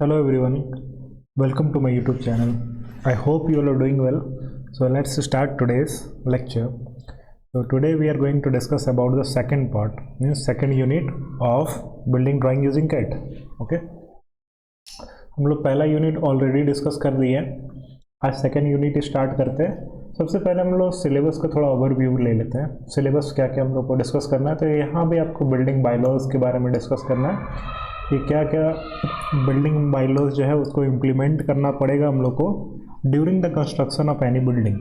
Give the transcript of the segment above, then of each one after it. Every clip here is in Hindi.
Hello everyone, welcome to my YouTube channel. I hope you all are doing well. So let's start today's lecture. So today we are going to discuss about the second part, means second unit of building drawing using CAD. Okay, हम लोग पहला यूनिट ऑलरेडी डिस्कस कर दिए हैं. आज सेकेंड यूनिट स्टार्ट करते हैं. सबसे पहले हम लोग सिलेबस का थोड़ा ओवरव्यू ले लेते हैं. सिलेबस क्या क्या हम लोग को डिस्कस करना है. तो यहाँ भी आपको बिल्डिंग बायलॉज के बारे में डिस्कस करना है कि क्या क्या बिल्डिंग बायलॉज जो है उसको इम्प्लीमेंट करना पड़ेगा हम लोग को during the construction of any building.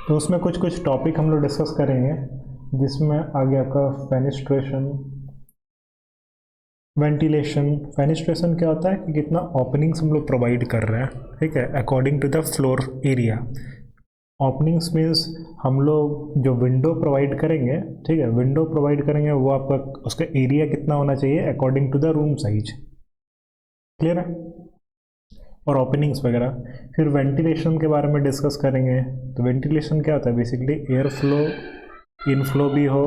तो उसमें कुछ कुछ टॉपिक हम लोग डिस्कस करेंगे, जिसमें आगे आपका फेनिस्ट्रेशन, वेंटिलेशन. फेनिस्ट्रेशन क्या होता है कि कितना ओपनिंग्स हम लोग प्रोवाइड कर रहे हैं, ठीक है, according to the floor area. Openings means हम लोग जो विंडो प्रोवाइड करेंगे, ठीक है, विंडो प्रोवाइड करेंगे वो आपका उसका एरिया कितना होना चाहिए according to the room size. Clear है. और ओपनिंग्स वगैरह. फिर वेंटिलेशन के बारे में डिस्कस करेंगे. तो वेंटिलेशन क्या होता है, बेसिकली एयर फ्लो, इनफ्लो भी हो,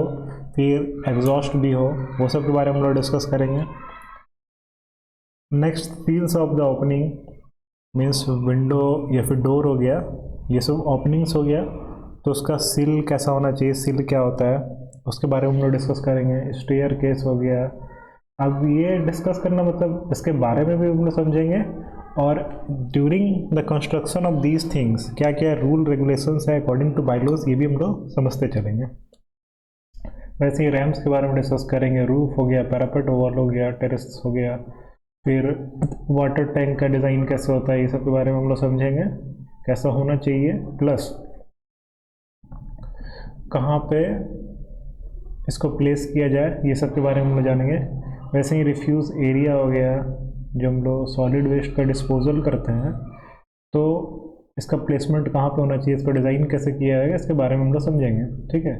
फिर एग्जॉस्ट भी हो, वो सब के बारे में हम लोग डिस्कस करेंगे. Next, sills of the opening means window या फिर डोर हो गया, ये सब ओपनिंग्स हो गया, तो उसका सील कैसा होना चाहिए, सील क्या होता है, उसके बारे में हम लोग डिस्कस करेंगे. स्टेयर केस हो गया. अब ये डिस्कस करना मतलब इसके बारे में भी हम लोग समझेंगे, और during the construction of these things क्या क्या रूल रेगुलेशंस है अकॉर्डिंग टू बायलॉज, ये भी हम लोग समझते चलेंगे. वैसे ही रैम्स के बारे में डिस्कस करेंगे. रूफ हो गया, पैरापेट वॉल हो गया, टेरेस हो गया, फिर वाटर टैंक का डिज़ाइन कैसे होता है, ये सब के बारे में हम लोग समझेंगे कैसा होना चाहिए, प्लस कहाँ पे इसको प्लेस किया जाए, ये सब के बारे में हम लोग जानेंगे. वैसे ही रिफ्यूज़ एरिया हो गया, जो हम लोग सॉलिड वेस्ट का डिस्पोजल करते हैं, तो इसका प्लेसमेंट कहाँ पे होना चाहिए, इसको डिज़ाइन कैसे किया जाएगा, इसके बारे में हम लोग समझेंगे. ठीक है.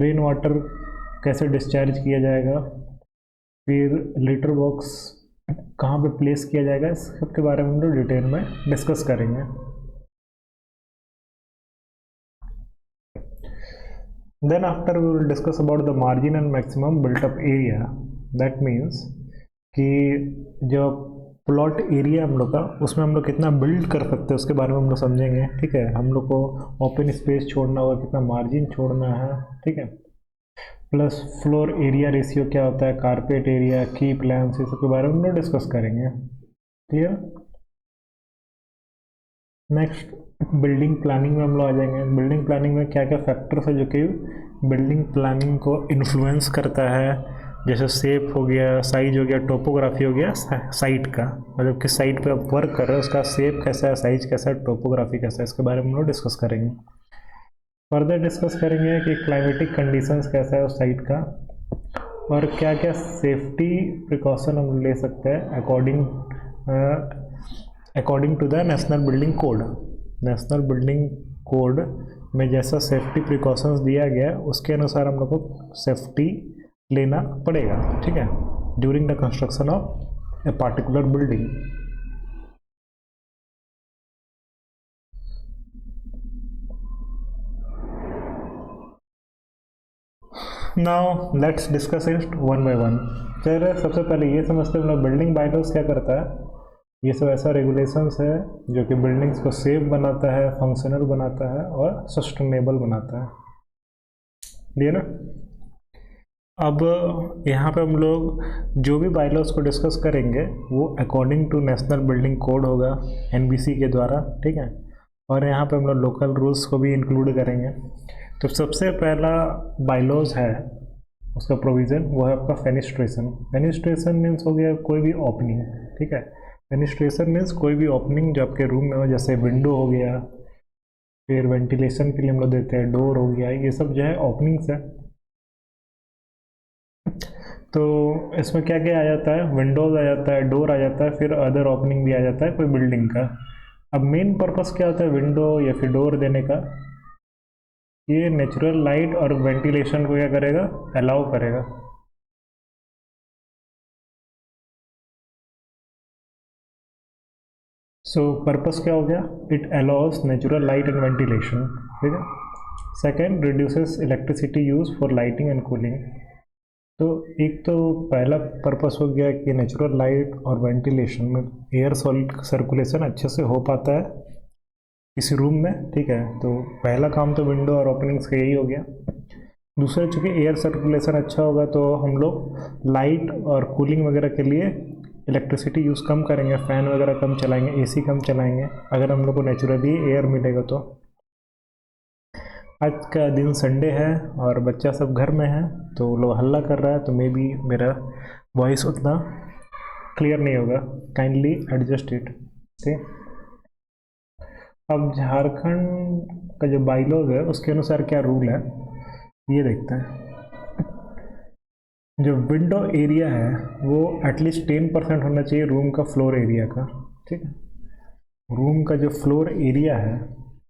रेन वाटर कैसे डिस्चार्ज किया जाएगा, फिर लिटर बॉक्स कहाँ पे प्लेस किया जाएगा, इस सब के बारे में हम लोग डिटेल में डिस्कस करेंगे. Then after we will discuss about the margin and maximum built up area. That means कि जो प्लॉट एरिया हम लोग का, उसमें हम लोग कितना बिल्ड कर सकते हैं उसके बारे में हम लोग समझेंगे. ठीक है. हम लोग को ओपन स्पेस छोड़ना होगा, कितना मार्जिन छोड़ना है, ठीक है. प्लस फ्लोर एरिया रेशियो क्या होता है, कारपेट एरिया, की प्लान्स, ये सब के बारे में हम लोग डिस्कस करेंगे. क्लियर. नेक्स्ट, बिल्डिंग प्लानिंग में हम लोग आ जाएंगे. बिल्डिंग प्लानिंग में क्या क्या फैक्टर्स है जो कि बिल्डिंग प्लानिंग को इन्फ्लुएंस करता है, जैसे शेप हो गया, साइज हो गया, टोपोग्राफी हो गया, साइट का, मतलब किस साइट पे आप वर्क कर रहे हो उसका शेप कैसा है, साइज कैसा है, टोपोग्राफी कैसा है, इसके बारे में हम लोग डिस्कस करेंगे. फर्दर डिस्कस करेंगे कि क्लाइमेटिक कंडीशंस कैसा है उस साइट का, और क्या क्या सेफ्टी प्रिकॉशन हम ले सकते हैं according to the national building code. National building code में जैसा सेफ्टी प्रिकॉशंस दिया गया उसके अनुसार हम लोग को सेफ्टी लेना पड़ेगा. ठीक है. During the construction of a particular building. Now let's discuss it one by one. चलिए सबसे पहले ये समझते हैं बिल्डिंग बायलॉज क्या करता है. ये सब ऐसा रेगुलेशंस है जो कि बिल्डिंग्स को सेफ बनाता है, फंक्शनल बनाता है और सस्टेनेबल बनाता है. क्लियर है. अब यहाँ पे हम लोग जो भी बायलॉज को डिस्कस करेंगे वो according to national building code होगा, NBC के द्वारा. ठीक है. और यहाँ पे हम लोग लोकल रूल्स को भी इंक्लूड करेंगे. तो सबसे पहला बायलॉज है उसका प्रोविज़न, वो है आपका फेनिस्ट्रेशन. फेनिस्ट्रेशन मीन्स हो गया कोई भी ओपनिंग. ठीक है. फेनिस्ट्रेशन मीन्स कोई भी ओपनिंग जो आपके रूम में हो, जैसे विंडो हो गया, फिर वेंटिलेशन के लिए हम लोग देते हैं डोर हो गया, ये सब जो है ओपनिंग्स है. तो इसमें क्या क्या आ जाता है, विंडोज़ आ जाता है, डोर आ जाता है, फिर अदर ओपनिंग भी आ जाता है कोई बिल्डिंग का. अब मेन पर्पस क्या होता है विंडो या फिर डोर देने का, ये नेचुरल लाइट और वेंटिलेशन को क्या करेगा, अलाउ करेगा. सो पर्पस क्या हो गया, it allow us natural light and ventilation. ठीक है. Second, reduces electricity use for lighting and cooling. तो एक तो पहला पर्पस हो गया कि नेचुरल लाइट और वेंटिलेशन में एयर सर्कुलेशन अच्छे से हो पाता है किसी रूम में, ठीक है। तो पहला काम तो विंडो और ओपनिंग्स का यही हो गया। दूसरा, चूँकि एयर सर्कुलेशन अच्छा होगा तो हम लोग लाइट और कूलिंग वगैरह के लिए इलेक्ट्रिसिटी यूज़ कम करेंगे, फ़ैन वगैरह कम चलाएंगे, एसी कम चलाएंगे, अगर हम लोग को नेचुरली एयर मिलेगा तो। आज का दिन संडे है और बच्चा सब घर में है, तो लोग हल्ला कर रहा है, तो मे बी मेरा वॉइस उतना क्लियर नहीं होगा, काइंडली एडजस्ट इट, ठीक। अब झारखंड का जो बाईलॉज है उसके अनुसार क्या रूल है ये देखते हैं। जो विंडो एरिया है वो एटलीस्ट 10% होना चाहिए रूम का फ्लोर एरिया का, ठीक है। रूम का जो फ्लोर एरिया है,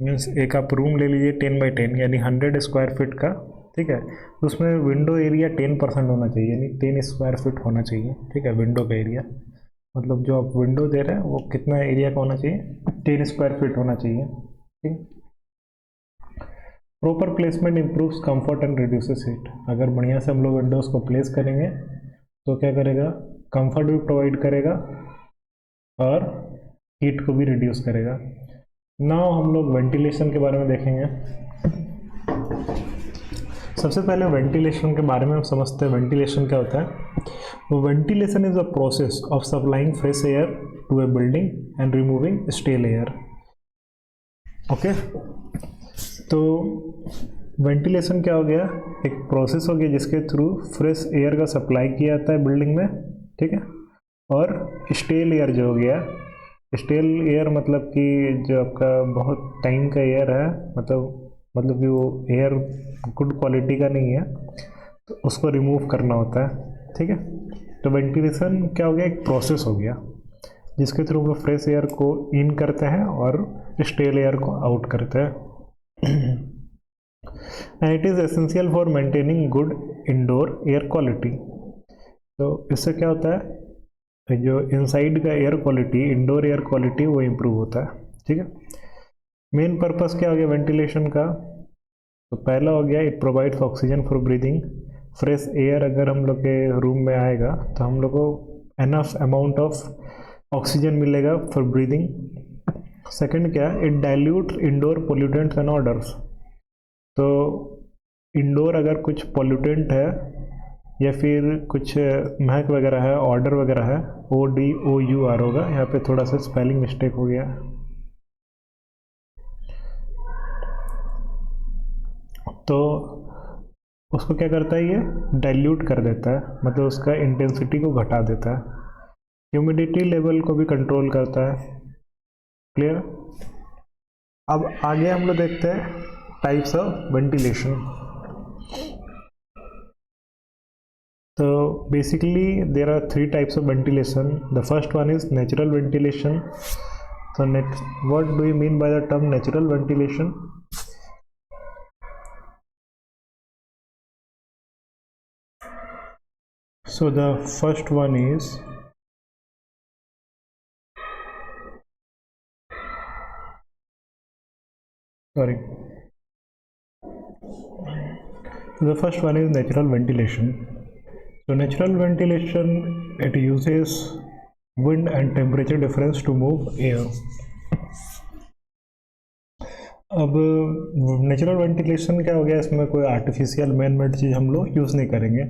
मीन्स एक आप रूम ले लीजिए 10x10 यानी 100 स्क्वायर फीट का, ठीक है। तो उसमें विंडो एरिया 10% होना चाहिए, यानी 10 स्क्वायर फीट होना चाहिए, ठीक है। विंडो का एरिया मतलब जो आप विंडो दे रहे हैं वो कितना एरिया का होना चाहिए, 10 स्क्वायर फीट होना चाहिए, ठीक। Proper placement improves comfort and reduces heat. अगर बढ़िया से हम लोग विंडोज़ को प्लेस करेंगे तो क्या करेगा, कंफर्ट भी प्रोवाइड करेगा और हीट को भी रिड्यूस करेगा। नाउ हम लोग वेंटिलेशन के बारे में देखेंगे। सबसे पहले वेंटिलेशन के बारे में हम समझते हैं वेंटिलेशन क्या होता है। Ventilation is a process of supplying fresh air to a building and removing stale air, okay. तो वेंटिलेशन क्या हो गया, एक प्रोसेस हो गया जिसके थ्रू फ्रेश एयर का सप्लाई किया जाता है बिल्डिंग में, ठीक है। और स्टेल एयर जो हो गया, स्टेल एयर मतलब कि जो आपका बहुत टाइम का एयर है, मतलब कि वो एयर गुड क्वालिटी का नहीं है, तो उसको रिमूव करना होता है, ठीक है। तो वेंटिलेशन क्या हो गया, एक प्रोसेस हो गया जिसके थ्रू वो फ्रेश एयर को इन करते हैं और स्टेल एयर को आउट करते हैं। And it is essential for maintaining good indoor air quality. तो इससे क्या होता है, जो इनसाइड का air quality, indoor air quality, वो इम्प्रूव होता है, ठीक है। मेन पर्पस क्या हो गया वेंटिलेशन का, तो पहला हो गया it provides oxygen for breathing. Fresh air अगर हम लोग के रूम में आएगा तो हम लोग को एनफ अमाउंट ऑफ ऑक्सीजन मिलेगा फॉर ब्रीदिंग। सेकंड क्या, it dilute indoor pollutants and odours. तो इंडोर अगर कुछ पोल्यूटेंट है या फिर कुछ महक वगैरह है, ऑर्डर वगैरह है, ODOUR होगा, यहाँ पे थोड़ा सा स्पेलिंग मिस्टेक हो गया। तो उसको क्या करता है, ये डाइल्यूट कर देता है, मतलब उसका इंटेंसिटी को घटा देता है। ह्यूमिडिटी लेवल को भी कंट्रोल करता है, क्लियर। अब आगे हम लोग देखते हैं टाइप्स ऑफ वेंटिलेशन। तो basically there are 3 types of ventilation. The first one is natural ventilation. So what do you mean by the term natural ventilation? So the first one is natural ventilation. So natural ventilation, it uses wind and temperature difference to move air. अब नेचुरल वेंटिलेशन क्या हो गया, इसमें कोई आर्टिफिशियल मैन मेड चीज़ हम लोग यूज़ नहीं करेंगे।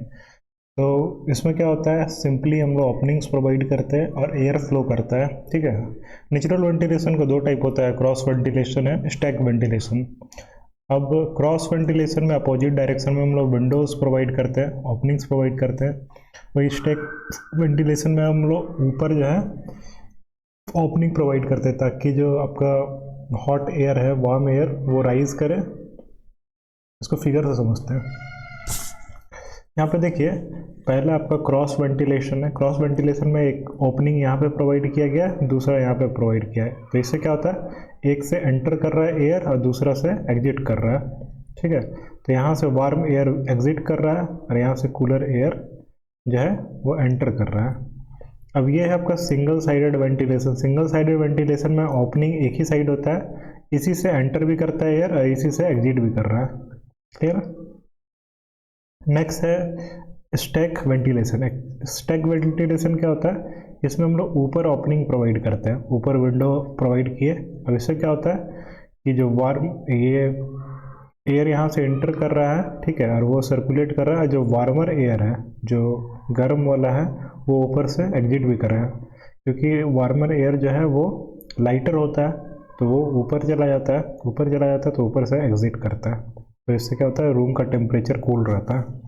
तो इसमें क्या होता है, सिंपली हम लोग ओपनिंग्स प्रोवाइड करते हैं और एयर फ्लो करता है, ठीक है। नेचुरल वेंटिलेशन का 2 टाइप होता है, क्रॉस वेंटिलेशन है, स्टैक वेंटिलेशन। अब क्रॉस वेंटिलेशन में अपोजिट डायरेक्शन में हम लोग विंडोज़ प्रोवाइड करते हैं, ओपनिंग्स प्रोवाइड करते हैं। वही स्टैक वेंटिलेशन में हम लोग ऊपर जो है ओपनिंग प्रोवाइड करते हैं ताकि जो आपका हॉट एयर है, वार्म एयर, वो राइज करे। इसको फिगर से समझते हैं। यहाँ पे देखिए, पहला आपका क्रॉस वेंटिलेशन है। क्रॉस वेंटिलेशन में एक ओपनिंग यहाँ पे प्रोवाइड किया गया है, दूसरा यहाँ पे प्रोवाइड किया है। तो इससे क्या होता है, एक से एंटर कर रहा है एयर और दूसरा से एग्जिट कर रहा है, ठीक है। तो यहाँ से वार्म एयर एग्जिट कर रहा है और यहाँ से कूलर एयर जो है वो एंटर कर रहा है। अब ये है आपका single sided ventilation. Single sided ventilation में ओपनिंग एक ही साइड होता है, इसी से एंटर भी करता है एयर और इसी से एग्जिट भी कर रहा है, क्लियर। नेक्स्ट है स्टैक वेंटिलेशन। स्टैक वेंटिलेशन क्या होता है, इसमें हम लोग ऊपर ओपनिंग प्रोवाइड करते हैं, ऊपर विंडो प्रोवाइड किए। अब इससे क्या होता है कि जो वार्म ये एयर यहाँ से एंटर कर रहा है, ठीक है, और वो सर्कुलेट कर रहा है, जो वार्मर एयर है, जो गर्म वाला है, वो ऊपर से एग्जिट भी कर रहा है, क्योंकि वार्मर एयर जो है वो लाइटर होता है, तो वो ऊपर चला जाता है, ऊपर चला जाता है तो ऊपर से एग्जिट करता है। तो इससे क्या होता है, रूम का टेम्परेचर कूल रहता है।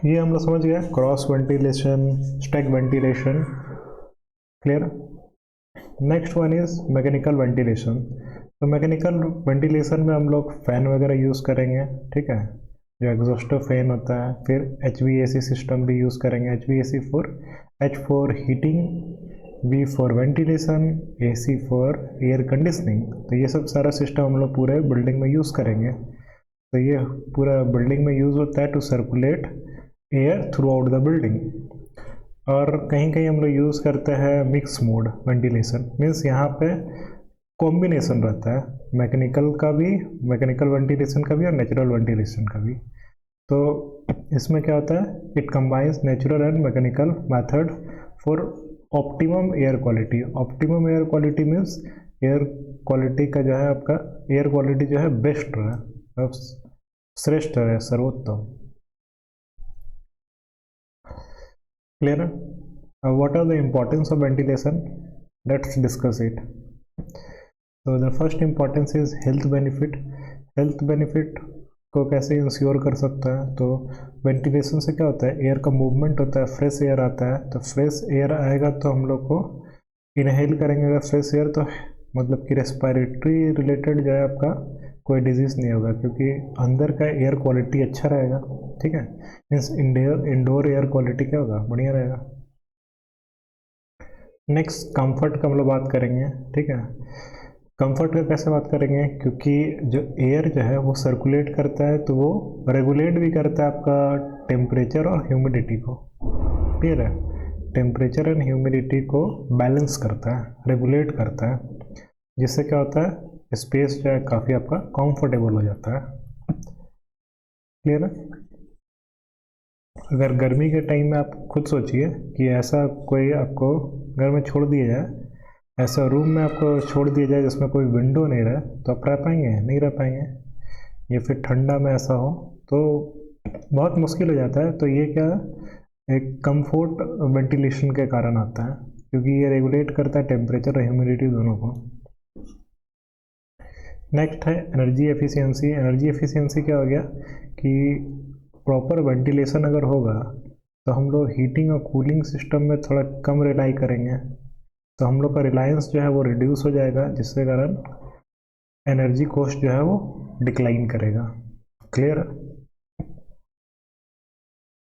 ये हम लोग समझ गए, cross ventilation, stack ventilation, clear. Next one is mechanical ventilation. तो मैकेनिकल वेंटिलेशन में हम लोग फैन वगैरह यूज़ करेंगे, ठीक है, जो एग्जॉस्टर फैन होता है। फिर HVAC सिस्टम भी यूज़ करेंगे, HVAC for H for heating, V for ventilation, AC for air conditioning. तो ये सब सारा सिस्टम हम लोग पूरे बिल्डिंग में यूज़ करेंगे। तो ये पूरा बिल्डिंग में यूज़ होता है to circulate air throughout the building. और कहीं कहीं हम लोग यूज़ करते हैं मिक्स मोड वेंटिलेशन, मीन्स यहाँ पे कॉम्बिनेशन रहता है मैकेनिकल का भी, मैकेनिकल वेंटिलेशन का भी और नेचुरल वेंटिलेशन का भी। तो इसमें क्या होता है, it combines natural and mechanical method for optimum air quality. Optimum air quality means air quality का जो है आपका एयर क्वालिटी जो है बेस्ट रहे, श्रेष्ठ रहे, सर्वोत्तम, क्लियर है। What are the importance of ventilation, let's discuss it. तो the first importance is health benefit. Health benefit को कैसे इंश्योर कर सकता है, तो वेंटिलेशन से क्या होता है, एयर का मूवमेंट होता है, फ्रेश एयर आता है। तो फ्रेश एयर आएगा तो हम लोग को इनहेल करेंगे अगर फ्रेश एयर, तो मतलब कि रेस्पिरेटरी रिलेटेड जो है आपका कोई डिजीज़ नहीं होगा, क्योंकि अंदर का एयर क्वालिटी अच्छा रहेगा, ठीक है। मीन्स इंडोर एयर क्वालिटी क्या होगा, बढ़िया रहेगा। नेक्स्ट कंफर्ट का हम लोग बात करेंगे, ठीक है। कंफर्ट का कैसे बात करेंगे, क्योंकि जो एयर जो है वो सर्कुलेट करता है, तो वो रेगुलेट भी करता है आपका टेम्परेचर और ह्यूमिडिटी को, क्लियर है। टेम्परेचर एंड ह्यूमिडिटी को बैलेंस करता है, रेगुलेट करता है, जिससे क्या होता है, स्पेस जो है काफ़ी आपका कंफर्टेबल हो जाता है, क्लियर है। अगर गर्मी के टाइम में आप खुद सोचिए कि ऐसा कोई आपको घर में छोड़ दिया जाए, ऐसा रूम में आपको छोड़ दिया जाए जिसमें कोई विंडो नहीं रहे, तो आप रह पाएंगे, नहीं रह पाएंगे। या फिर ठंडा में ऐसा हो तो बहुत मुश्किल हो जाता है। तो ये क्या, एक कंफर्ट वेंटिलेशन के कारण आता है, क्योंकि ये रेगुलेट करता है टेम्परेचर और ह्यूमिडिटी दोनों को। नेक्स्ट है एनर्जी एफिशिएंसी। एनर्जी एफिशिएंसी क्या हो गया कि प्रॉपर वेंटिलेशन अगर होगा तो हम लोग हीटिंग और कूलिंग सिस्टम में थोड़ा कम रिलाई करेंगे, तो हम लोग का रिलायंस जो है वो रिड्यूस हो जाएगा, जिसके कारण एनर्जी कॉस्ट जो है वो डिक्लाइन करेगा, क्लियर।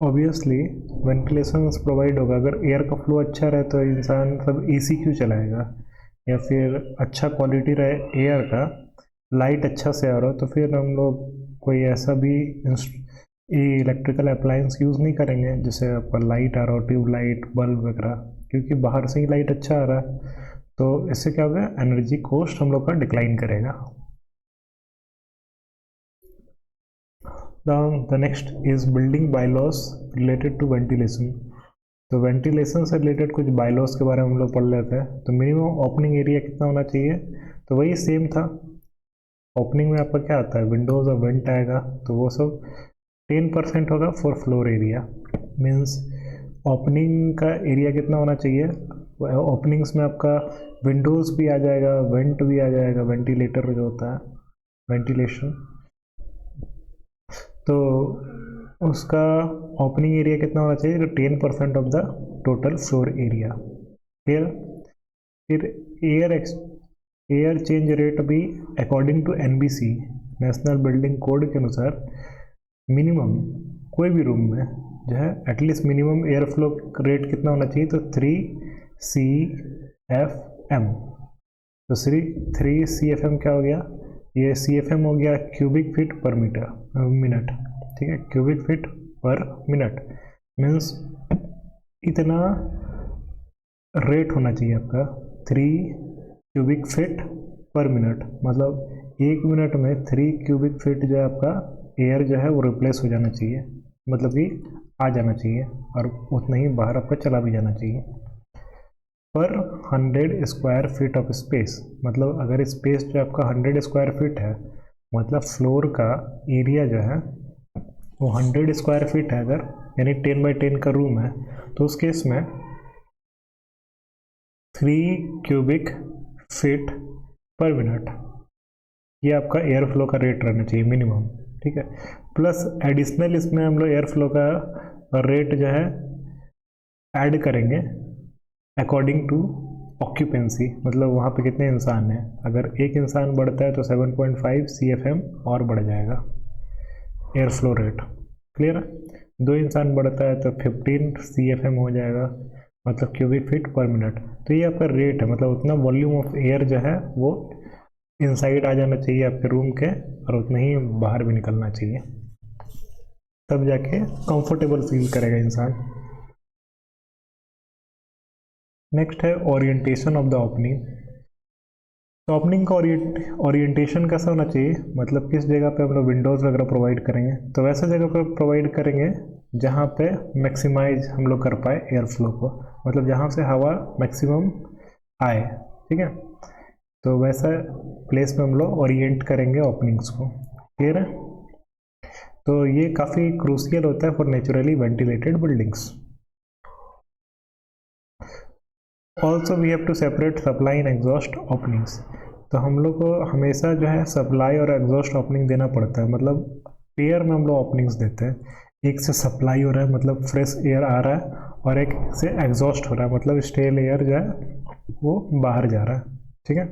ऑब्वियसली वेंटिलेशन प्रोवाइड होगा, अगर एयर का फ्लो अच्छा रहे तो इंसान सब AC क्यों चलाएगा, या फिर अच्छा क्वालिटी रहे एयर का, लाइट अच्छा से आ रहा हो, तो फिर हम लोग कोई ऐसा भी इलेक्ट्रिकल अप्लायंस यूज़ नहीं करेंगे जैसे आपका लाइट आ रहा हो, ट्यूब लाइट, बल्ब वगैरह, क्योंकि बाहर से ही लाइट अच्छा आ रहा है। तो इससे क्या होगा, एनर्जी कॉस्ट हम लोग का डिक्लाइन करेगा। The next is building bylaws related to ventilation. तो वेंटिलेशन से रिलेटेड कुछ बायलॉस के बारे में हम लोग पढ़ लेते हैं। तो मिनिमम ओपनिंग एरिया कितना होना चाहिए, तो वही सेम था। ओपनिंग में आपका क्या आता है, विंडोज़ और वेंट आएगा, तो वो सब 10% होगा for floor area. Means opening का एरिया कितना होना चाहिए, ओपनिंग्स में आपका विंडोज़ भी आ जाएगा, वेंट भी आ जाएगा, वेंटिलेटर जो होता है, वेंटिलेशन, तो उसका ओपनिंग एरिया कितना होना चाहिए, तो 10% of the total floor area, clear. फिर एयर चेंज रेट भी according to NBC, national building code के अनुसार मिनिमम कोई भी रूम में जो है at least minimum air flow rate कितना होना चाहिए, तो 3 CFM। तो 3 CFM क्या हो गया, ये CFM हो गया क्यूबिक फीट पर मिनट, ठीक है, क्यूबिक फीट पर मिनट। मीन्स इतना रेट होना चाहिए आपका 3 क्यूबिक फीट पर मिनट, मतलब 1 मिनट में 3 क्यूबिक फीट जो है आपका एयर जो है वो रिप्लेस हो जाना चाहिए, मतलब कि आ जाना चाहिए और उतना ही बाहर आपका चला भी जाना चाहिए। पर 100 स्क्वायर फीट ऑफ स्पेस, मतलब अगर स्पेस जो आपका 100 स्क्वायर फीट है, मतलब फ्लोर का एरिया जो है वो 100 स्क्वायर फीट है अगर, यानी 10x10 का रूम है, तो उस केस में 3 क्यूबिक फीट पर मिनट ये आपका एयर फ्लो का रेट रहना चाहिए मिनिमम, ठीक है। प्लस एडिशनल इसमें हम लोग एयर फ्लो का रेट जो है ऐड करेंगे अकॉर्डिंग टू ऑक्यूपेंसी, मतलब वहाँ पे कितने इंसान हैं। अगर एक इंसान बढ़ता है तो 7.5 CFM और बढ़ जाएगा एयर फ्लो रेट, क्लियर है। 2 इंसान बढ़ता है तो 15 CFM हो जाएगा, मतलब क्यूबिक फीट पर मिनट। तो ये आपका रेट है, मतलब उतना वॉल्यूम ऑफ एयर जो है वो इनसाइड आ जाना चाहिए आपके रूम के, और उतना ही बाहर भी निकलना चाहिए, तब जाके कंफर्टेबल फील करेगा इंसान। नेक्स्ट है ओरिएंटेशन ऑफ द ओपनिंग। तो ओपनिंग का ओरिएंटेशन कैसा होना चाहिए, मतलब किस जगह पे हम लोग विंडोज़ वगैरह प्रोवाइड करेंगे, तो वैसे जगह पे प्रोवाइड करेंगे जहाँ पे मैक्सिमाइज हम लोग कर पाए एयर फ्लो को, मतलब जहाँ से हवा मैक्सिमम आए, ठीक है। तो वैसा प्लेस में हम लोग ओरिएंट करेंगे ओपनिंग्स को, क्लियर है। तो ये काफ़ी क्रूशियल होता है for naturally ventilated buildings. Also we have to separate supply and exhaust openings. तो हम लोग को हमेशा जो है सप्लाई और एग्जॉस्ट ओपनिंग देना पड़ता है, मतलब पेयर में हम लोग ओपनिंग्स देते हैं। एक से सप्लाई हो रहा है मतलब फ्रेश एयर आ रहा है, और एक से एग्जॉस्ट हो रहा है मतलब स्टेल एयर जो है वो बाहर जा रहा है, ठीक है।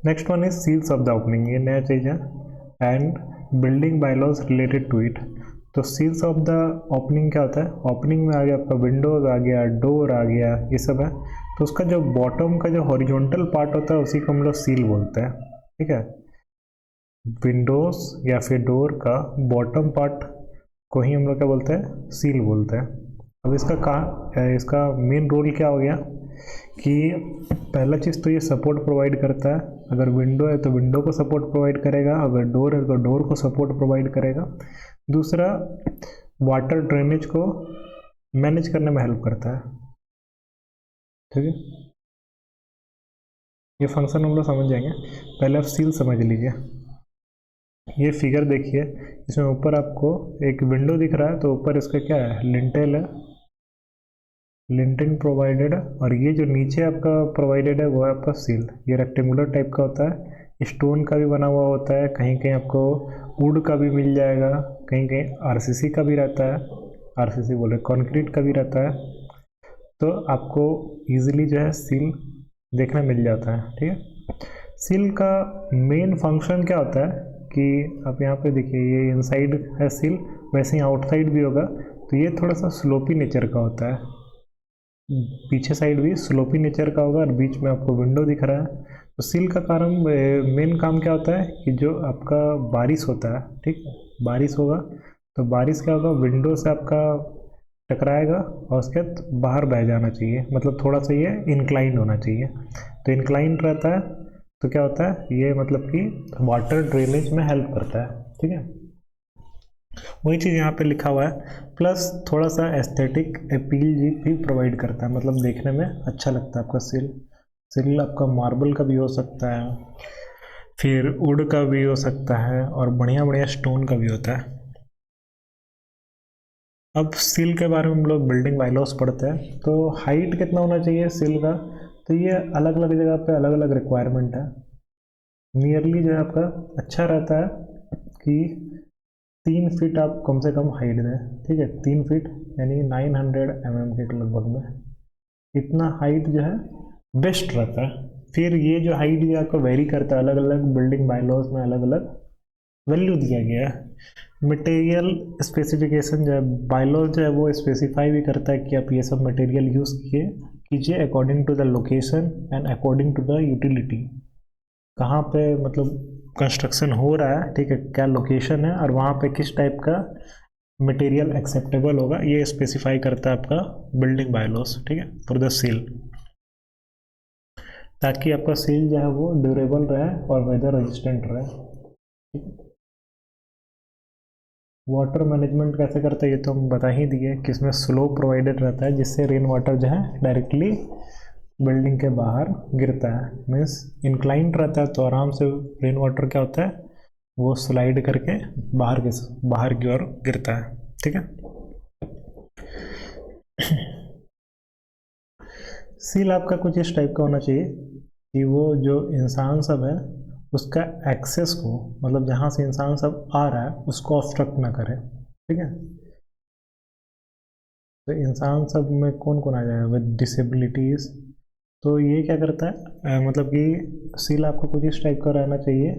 Next one is sills of the opening, ये नया चीज़ है, and building byelaws related to it. तो सील्स ऑफ द ओपनिंग क्या होता है, ओपनिंग में आ गया आपका विंडोज़ आ गया, डोर आ गया, ये सब है। तो उसका जो बॉटम का जो हॉरिजॉन्टल पार्ट होता है उसी को हम लोग सील बोलते हैं, ठीक है। विंडोज़ या फिर डोर का बॉटम पार्ट को ही हम लोग क्या बोलते हैं, सील बोलते हैं। अब इसका मेन रोल क्या हो गया कि पहला चीज़ तो ये सपोर्ट प्रोवाइड करता है, अगर विंडो है तो विंडो को सपोर्ट प्रोवाइड करेगा, अगर डोर है तो डोर को सपोर्ट प्रोवाइड करेगा। दूसरा, वाटर ड्रेनेज को मैनेज करने में हेल्प करता है, ठीक है। ये फंक्शन हम लोग समझ जाएंगे, पहले आप सील समझ लीजिए। ये फिगर देखिए, इसमें ऊपर आपको एक विंडो दिख रहा है, तो ऊपर इसका क्या है, लिंटेल है, लिंटिंग प्रोवाइडेड है, और ये जो नीचे आपका प्रोवाइडेड है वो है आपका सील। ये रेक्टेंगुलर टाइप का होता है, स्टोन का भी बना हुआ होता है, कहीं कहीं आपको वुड का भी मिल जाएगा, कहीं कहीं आरसीसी का भी रहता है, आरसीसी बोले कंक्रीट का भी रहता है। तो आपको इजीली जो है सील देखने मिल जाता है, ठीक है। सील का मेन फंक्शन क्या होता है कि आप यहाँ पे देखिए, ये इनसाइड है सील, वैसे ही आउटसाइड भी होगा। तो ये थोड़ा सा स्लोपी नेचर का होता है, पीछे साइड भी स्लोपी नेचर का होगा, और बीच में आपको विंडो दिख रहा है। तो सील का कारण मेन काम क्या होता है कि जो आपका बारिश होता है, ठीक है, बारिश होगा तो बारिश क्या होगा, विंडो से आपका टकराएगा और उसके बाद बाहर बह जाना चाहिए, मतलब थोड़ा सा ये इंक्लाइंड होना चाहिए। तो इंक्लाइंड रहता है तो क्या होता है, ये मतलब कि वाटर ड्रेनेज में हेल्प करता है, ठीक है। वही चीज़ यहाँ पे लिखा हुआ है, प्लस थोड़ा सा एस्थेटिक अपील भी प्रोवाइड करता है, मतलब देखने में अच्छा लगता है आपका सील। सील आपका मार्बल का भी हो सकता है, फिर वुड का भी हो सकता है, और बढ़िया बढ़िया स्टोन का भी होता है। अब सील के बारे में हम लोग बिल्डिंग बायलॉज पढ़ते हैं, तो हाइट कितना होना चाहिए सील का, तो ये अलग अलग जगह पे अलग अलग रिक्वायरमेंट है। नियरली जो है आपका अच्छा रहता है कि 3 फीट आप कम से कम हाइट दें, ठीक है, 3 फीट यानी 900 mm के लगभग में, इतना हाइट जो है बेस्ट रहता है। फिर ये जो हाइट ये आपको वेरी करता है, अलग अलग बिल्डिंग बायलॉज में अलग अलग वैल्यू दिया गया है। मटेरियल स्पेसिफिकेशन जो है बायलॉज जो है वो स्पेसिफाई भी करता है कि आप ये सब मटेरियल यूज़ कीजिए according to the location and according to the utility, कहाँ पे मतलब कंस्ट्रक्शन हो रहा है, ठीक है, क्या लोकेशन है, और वहाँ पे किस टाइप का मटेरियल एक्सेप्टेबल होगा, ये स्पेसिफाई करता है आपका बिल्डिंग बायलॉज, ठीक है, फॉर द सील, ताकि आपका सील जो है वो ड्यूरेबल रहे और वेदर रेजिस्टेंट रहे। वाटर मैनेजमेंट कैसे करते हैं ये तो हम बता ही दिए कि इसमें स्लो प्रोवाइडेड रहता है जिससे रेन वाटर जो है डायरेक्टली बिल्डिंग के बाहर गिरता है। मीन्स इंक्लाइंड रहता है तो आराम से रेन वाटर क्या होता है वो स्लाइड करके बाहर की ओर गिरता है। ठीक है। सील आपका कुछ इस टाइप का होना चाहिए कि वो जो इंसान सब है उसका एक्सेस को, मतलब जहाँ से इंसान सब आ रहा है उसको ऑब्स्ट्रक्ट ना करे। ठीक है। तो इंसान सब में कौन कौन आ जाएगा विद डिसेबिलिटीज़, तो ये क्या करता है मतलब कि सील आपको कुछ इस टाइप का रहना चाहिए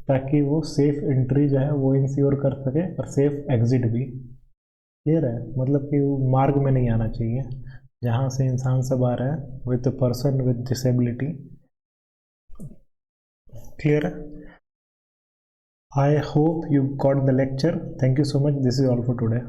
ताकि वो सेफ एंट्री जो है वो इंश्योर कर सके और सेफ एग्जिट भी। क्लियर है, मतलब कि वो मार्ग में नहीं आना चाहिए जहाँ से इंसान सब आ रहा है with person with disability. Clear है। I hope you got the lecture. Thank you so much. This is all for today.